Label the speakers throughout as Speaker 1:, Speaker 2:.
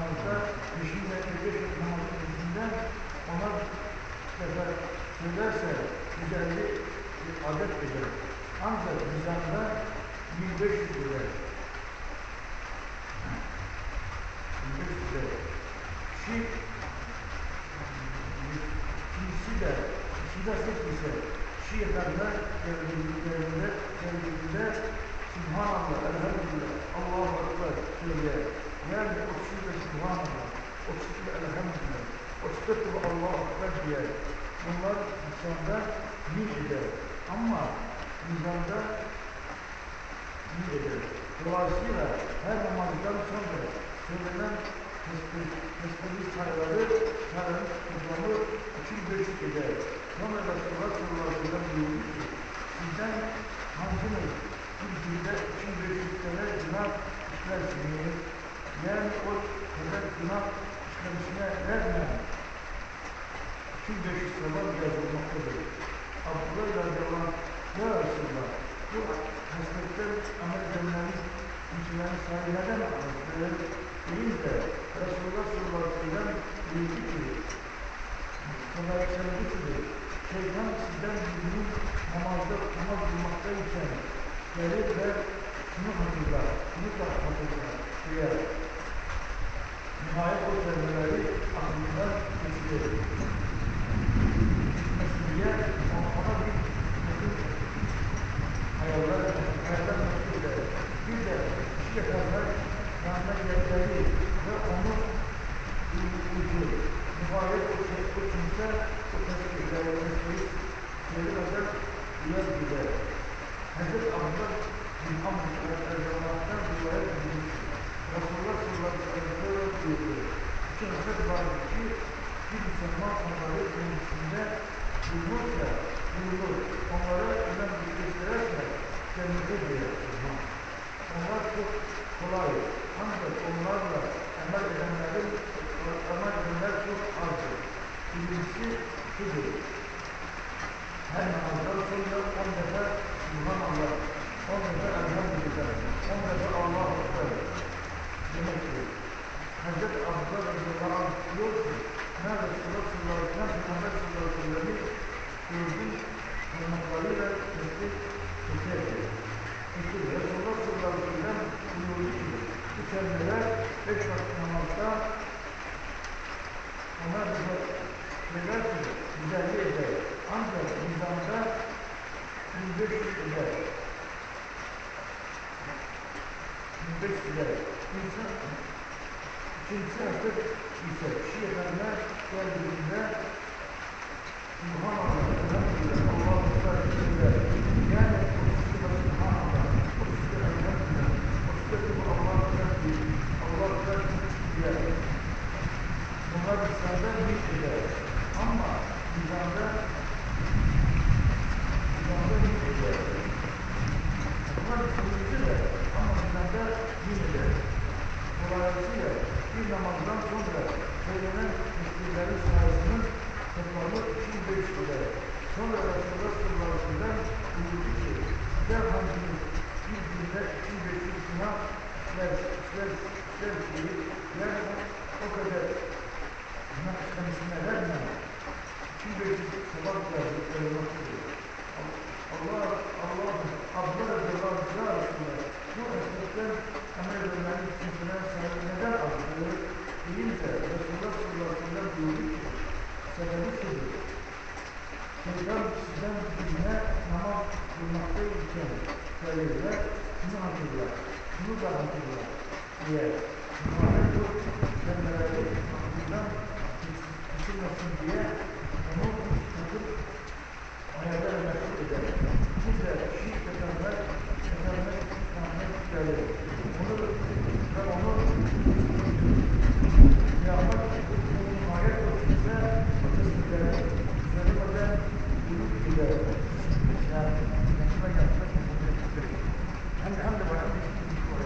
Speaker 1: namazda 5. ve 5 namazın içinden ona sefer söylerse 150 adet eder. Ancak mizanda 1500 eder. 1500 eder. İkincisi de sırf ise kişi yatarlar geldiğinde Subhanallah, Elhamdülillah, Allahu Ekber söyler. Yani 30'da Subhanallah, 30'da Elhamdülillah, 34'da Allahu Ekber diyer. Bunlar insanda bir eder. Ama mizanda bir eder. Dolayısıyla her namazdan sonra söylenen tesbih sayıları toplamı 2500 eder. Sonra Resulullah sallallahu aleyhi ve sellem buyurdu ki, sizden hanginiz bir günde 2500 tane günah işlersiniz? Yani o kadar günah işlemişine rağmen 2500 sevap yazılmaktadır. Abdullah radıyallahu anh, ya Resulullah, bu hasretten amel edenlerin kimselerin sahilerden almıştır deyince Resulullah sallallahu aleyhi ve sellem buyurdu ki, şeytan sizden birinin namaz kılmaktayken gelir ve şunu hatırlar, şunu da hatırlar diye nihayet o kelimeleri aklından geçirir. Diye ona bir hayaller mesul eder. Bir de kişi yatarlar yanına gelleri ve onu ucu. Nihayet o kimse o tesbihleri gelir duyar gider. Hazreti Abdullah bin Amr Erdoğan'dan rivayet edilmiştir. Resulullah sallallahu aleyhi ve sellem buyurdu. İki hasret vardır ki bir Müslüman onları kendisinde bulunursa, onlara önemli gösterirse kendisi diye. Onlar çok kolay. Ancak onlarla amel edenler çok azdır. Birincisi şudur. Her namazdan sonra 10 defa Subhanallah, 10 defa Elhamdülillah, 10 defa Allahu Ekber demektir. Hazreti Abdullah radıyallahu anh diyor ki, ben Resulullah sallallahu aleyhi ve sellem, Peygamber sallallahu aleyhi ve sellem'i gördüm, parmaklarıyla tesbih çekerdi. Resulullah sallallahu aleyhi ve sellem buyurdu ki, bu kelimeler 5 vakit namazda ona söyler ki, güzelliği eder. Ancak mizanda 1500 eder. 1500 eder. İkincisi hasret ise kişi yatarına geldiğinde Subhanallah, Elhamdülillah, Allahu Ekber söyler. Yani 30'da Subhanallah, 30'da Elhamdülillah, 30'da Allahu Ekber diyor. Allahu Ekber diyor. Bunlar mizanda bir eder. Ama mizanda bir eder. Bunlar kılıcı da ama mizanda bir eder. Dolayısıyla bir namazdan sonra söylenen tesbihlerin sayısının toplamı 2500 eder. Sonra Resulullah sallallahu aleyhi ve sellem buyurdu ki, sizler hanginiz bir günde 2500 günah işler şeyi, yani o kadar günah işlemişine rağmen 2500 sevap yazılmaktadır. Abdullah radıyallahu anh, ya Resulullah, bu hasretten amel edenlerin kimselerin sahibi neden azdır? Deyince Resulullah sallallahu aleyhi ve sellem buyurdu ki, sebebi şudur. Şeytan sizden birine namaz kılmaktayken gelirler, şunu hatırlar, şunu da hatırlar diye. Nihayet bu kelimeleri aklından geçirmesin diye onu tutup ayaklara mesul eder. Bu da şirk yatanlar gelir. Onu yapmak nihayet o kimse o tesbihleri söylemeden yürüp gider. Yani nasıl yapmak hem de bayağı bir şey var.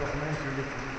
Speaker 1: Documenti